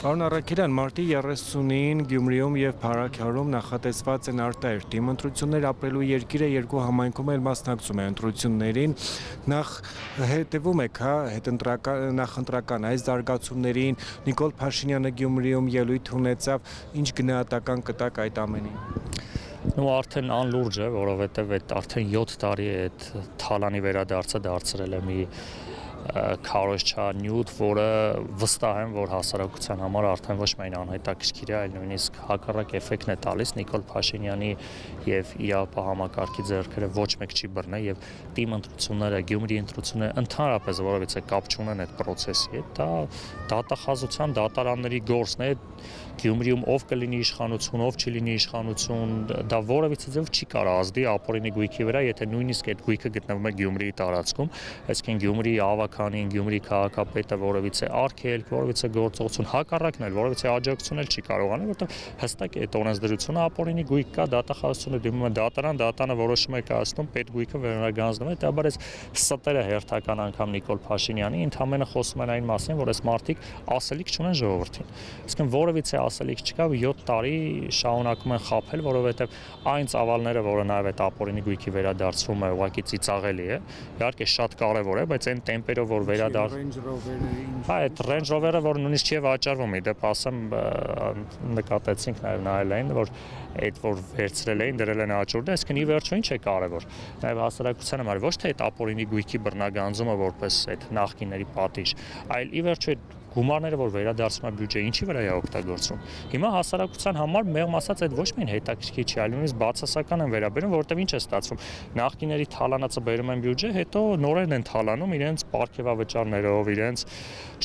Պարոն Առաքելյան, մարտի 30-ին Գյումրիում եւ Փարաքյարում նախատեսված են արտահերթ ընտրություններ, ապրելու երկիրը երկու համայնքում էլ մասնակցում է ընտրություններին, նախ հետևում եք, նախընտրական այս զարգացումներին, Նիկոլ Փաշինյանը Գյումրիում ելույթ ունեցավ, ինչ գնահատական կտակ այդ ամենին։ Արդեն անլուրջ է, որովհետև արդեն 7 տարի է այդ թալանի վերադարձը դարձրել է մի քարոզչանյութ, որը վստահ եմ, որ հասարակության համար արդեն ոչ միայն անհետաքրքիր է, այլ նույնիսկ հակառակ էֆեկտն է տալիս Նիկոլ Փաշինյանի եւ ԻԱՊ համակարգի ձեռքերը ոչ մեկ չի բռնել եւ թիմ ընտրությունները, Գյումրի ընտրությունները ընդհանրապես որովհետեւ կապ չունեն այդ process-ի հետ, դա դատախազության դատարանների գործն է։ Գյումրիում ով կլինի իշխանություն, ով չլինի իշխանություն, դա որևիցե ձև չի կարող ազդի ապօրինի գույքի վրա, եթե նույնիսկ այդ գույքը գտնվում է Գյումրիի տարածքում, այսինքն Գյումրիի ավականին, Գյումրիի քաղաքապետը որևիցե արգելք, որևիցե գործողություն, հակառակն էլ, որևիցե աջակցություն էլ չի կարող անել, որտեղ հստակ է այդ օրենսդրությունը ապօրինի գույք կա, դատախազությունը դիմում է դատարան, դատարանը որոշում է կայացնում, պետ գույքը վերանագանձնում է, դեպաբար այս ստերը հերթական անգամ Նիկոլ Փաշինյանի ընդհանրապես խոսում են այն մասին, որ այս մարդիկ ասելիք չունեն ժողովրդին, այսինքն որևիցե ասելիք չկա, 7 տարի շարունակում են խաբել, որովհետև այն ծավալները, որը նաև այդ ապօրինի գույքի վերադարձում է, ուղղակի ծիծաղելի է, իհարկե շատ կարևոր է, բայց այն տեմպերով, որ այդ Range Rover-ը, որ նույնիսկ չի վաճառվում, իդեպ ասեմ, նկատեցինք նաև նայել էին, որ այդ որ վերցրել էին, դրել են աճուրդը, այսինքն ի վերջո ինչ է կարևոր, նաև հասարակության համար ոչ թե այդ ապօրինի գույքի բռնագանձումը որպես այդ նախկինների պատիժ, այլ ի վերջո այդ գումարները, որ վերադարձում է բյուջեի, ինչի վրա է օգտագործվում։ Հիմա հասարակության համար մեղմ ասած այդ ոչ միայն հետաքրքիր չի, այլ նույնիսկ բացասական են վերաբերում, որովհետև ինչ է ստացվում։ Նախկիների թալանածը բերում են բյուջե, հետո նորեն են թալանում իրենց պարգևավճարներով, իրենց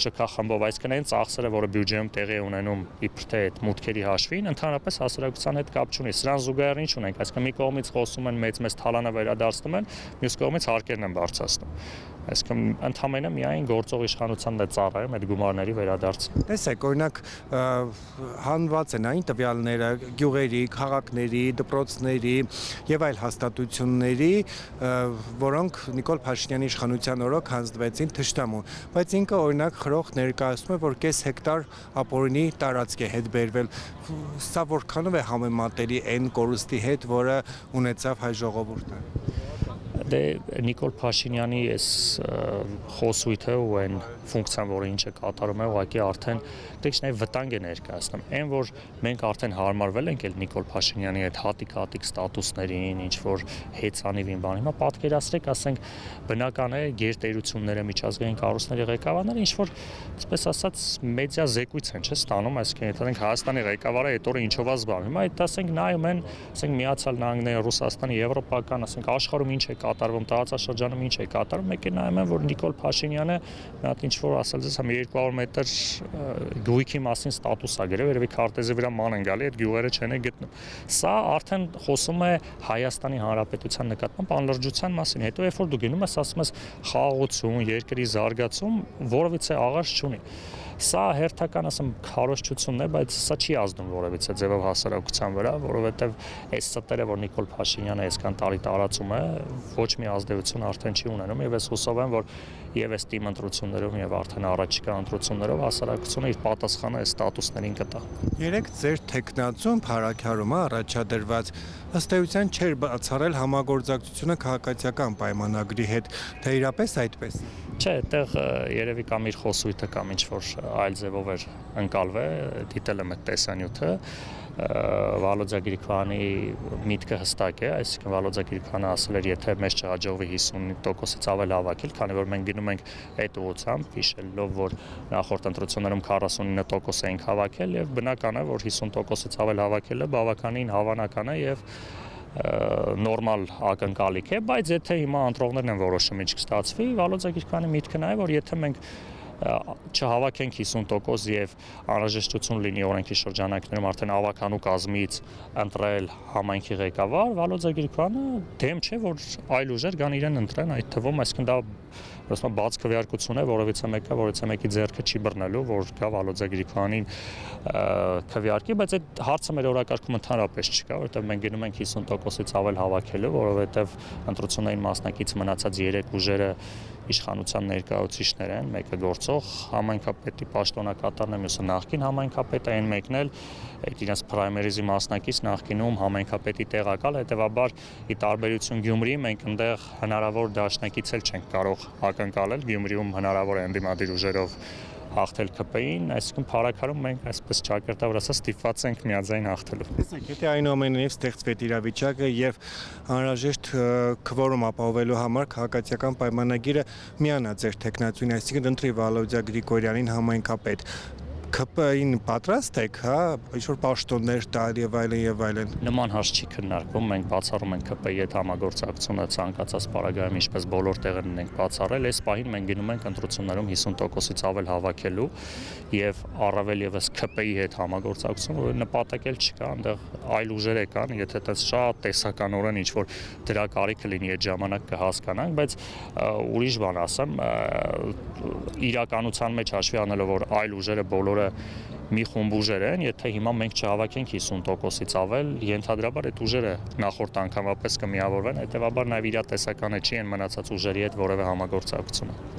շքախմբով, այսինքն այն ծախսերը, որը բյուջեում տեղի ունենում իբր թե այդ մուտքերի հաշվին, ընդհանրապես հասարակության հետ կապ չունի։ Սրան զուգահեռ ինչ ունենք, այսինքն մի կողմից խոսում են մեծ թալանը վերադարձնում են, մյուս կողմից հարկերն են բարձրացնում։ Այսինքն ընդհանրապես միայն գործող իշխանությանն է ծառայում այդ գումարների վերադարձը։ Տեսեք, օրինակ հանված են այն տվյալները գյուղերի, քաղաքների, դպրոցների եւ այլ հաստատությունների, որոնք Նիկոլ Փաշինյանի իշխանության օրոք հանձնվեցին թշնամուն, բայց ինքը օրինակ խրող ներկայացնում է, որ կես հեկտար ապօրինի տարածք է հետ բերվել։ Սա որքանով է համեմատելի այն կորուստի հետ, որը ունեցավ հայ ժողովուրդը։ Դե Նիկոլ Փաշինյանի այս խոսույթը ու այն ֆունկցիան, որը ինչ է կատարում է, ուղղակի արդեն դեպի վտանգ է ներկայացնում։ Այն որ մենք արդեն հարմարվել ենք էլ Նիկոլ Փաշինյանի այդ հատիկ ստատուսներին, ինչ որ հեծանիվին բան։ Հիմա պատկերացրեք, ասենք բնական է գերտերությունները, միջազգային կառույցների ղեկավարները ինչ որ, այսպես ասած, մեդիա զեկույց են, չէ՞, ստանում, այսինքն եթե մենք Հայաստանի ղեկավարը այդ օրը ինչով է զբաղվում։ Հիմա այդ ասենք նայում են, ասենք Միացյալ Նահանգները, Ռուսաստանը, Եվրոպական, ասենք աշխարհում ինչ է կատարվում, տարածաշրջանում ինչ է կատարվում, մեկ է նայում են, որ Նիկոլ Փաշինյանը մի հատ ինչ որ ասել ես, 200 մետր գույքի մասին ստատուս է գրել, երևի քարտեզի վրա ման են գալի, այդ գյուղերը չեն գտնում։ Սա արդեն խոսում է Հայաստանի Հանրապետության նկատմամբ անլրջության մասին։ Հետո երբ որ դու գնում ես, ասում ես խաղաղություն, երկրի զարգացում, որովհետեւ աղաշ չունի։ Սա հերթական ասեմ քարոզչությունն է, բայց սա չի ազդում որևիցե ձևով հասարակության վրա, որովհետև այս ստերը, որ Նիկոլ Փաշինյանը այսքան տարի տարածում է, ոչ մի ազդեցություն արդեն չի ունենում եւ ես հուսով եմ, որ եւ այս թիմ ընտրություններով եւ արդեն առաջիկա ընտրություններով հասարակությունը իր պատասխանը այս ստատուսներին կտա։ Երեք ձեր տեխնացուն Փարաքյարում առաջադրված ըստ էության չէր բացառել համագործակցությունը քաղաքացիական պայմանագրի հետ, թե իրապես այդպես։ Չէ, այդտեղ երևի կամ իր խոսույթը կամ ինչ որ այլ ձևով էր ընկալվել, դիտել եմ այդ տեսանյութը, Վալոդիա Գրիգորյանի միտքը հստակ է, այսինքն Վալոդիա Գրիգորյանը ասել էր, եթե մեզ չհաջողվի 50%-ից ավել հավաքել, քանի որ մենք գնում ենք այդ ուղղությամբ, հիշելով, որ նախորդ ընտրություններում 49% էինք հավաքել եւ բնական է, որ 50%-ից ավել հավաքելը բավականին հավանական է եւ նորմալ ակնկալիք է, բայց եթե հիմա ընտրողներն են որոշում ինչ կստացվի, Վալոդիա Գրիգորյանի միտքը նա է, որ եթե մենք չհավաքենք 50% եւ անհրաժեշտություն լինի օրենքի շրջանակներում արդեն ավականու կազմից ընտրել համայնքի ղեկավար, Վալոդիա Գրիգորյանը դեմ չէ, որ այլ ուժեր գան իրեն ընտրեն այդ թվում, այսինքն դա Որովհետեւ բաց քվեարկություն է, որովհետեւ մեկի ձեռքը չի բռնելու, որ գա Վալոդիա Գրիգորյանին քվեարկի, բայց այդ հարցը մեր օրակարգում ընդհանրապես չկա, որովհետեւ մենք գնում ենք 50%-ից ավել հավաքելու, որովհետեւ ընտրությունային մասնակից մնացած 3 ուժերը իշխանության ներկայացուցիչներ են, մեկը գործող համայնքապետի պաշտոնակատարն է, մյուսը նախկին համայնքապետը, այն մեկն էլ այդ իրենց պրայմերիզի մասնակից նախկինում համայնքապետի տեղակալ, հետեւաբար ի տարբերություն Գյումրիի մենք այնտեղ հնարավոր դաշնակից էլ չենք կարող ակնկալել, Գյումրիում հնարավոր է ընդդիմադիր ուժերով հաղթել ԿՊ-ին, այսինքն փառաքարում մենք այսպես ճակերտավոր ասած ստիպված ենք միաձայն հաղթելու։ Տեսեք, եթե այնուամենայնիվ ստեղծվեց իրավիճակը եւ անհրաժեշտ քվորում ապահովելու համար քաղաքացիական պայմանագիրը միանա ձեր տեխնացուին, այսինքն ընտրի Վալոդիա Գրիգորյանին համայնքապետ, ԿՊ-ին պատրաստ եք, հա, ինչ-որ պաշտոններ տալ եւ այլն եւ այլն։ Նման հարց չի քննարկվում, մենք բացառում ենք ԿՊ-ի հետ համագործակցությունը ցանկացած պարագայում, ինչպես բոլոր տեղերն ենք բացառել, այս պահին մենք գնում ենք ընտրություններում 50%-ից ավել հավաքելու եւ առավել եւս ԿՊ-ի հետ համագործակցություն, որ նպատակ էլ չկա, այնտեղ այլ ուժեր կան, եթե դա շատ տեսականորեն ինչ որ դրա կարիքը լինի այդ ժամանակ կհասկանանք, բայց ուրիշ բան ասեմ, իրականության մեջ հաշվի առնելով որ այլ ուժերը բոլորը մի խումբ ուժեր են, եթե հիմա մենք չհավաքենք 50%-ից ավել, ենթադրաբար այդ ուժերը նախորդ անգամապես կմիավորվեն, հետեւաբար նաև իրատեսական է չի են մնացած ուժերի հետ որևէ համագործակցությունը։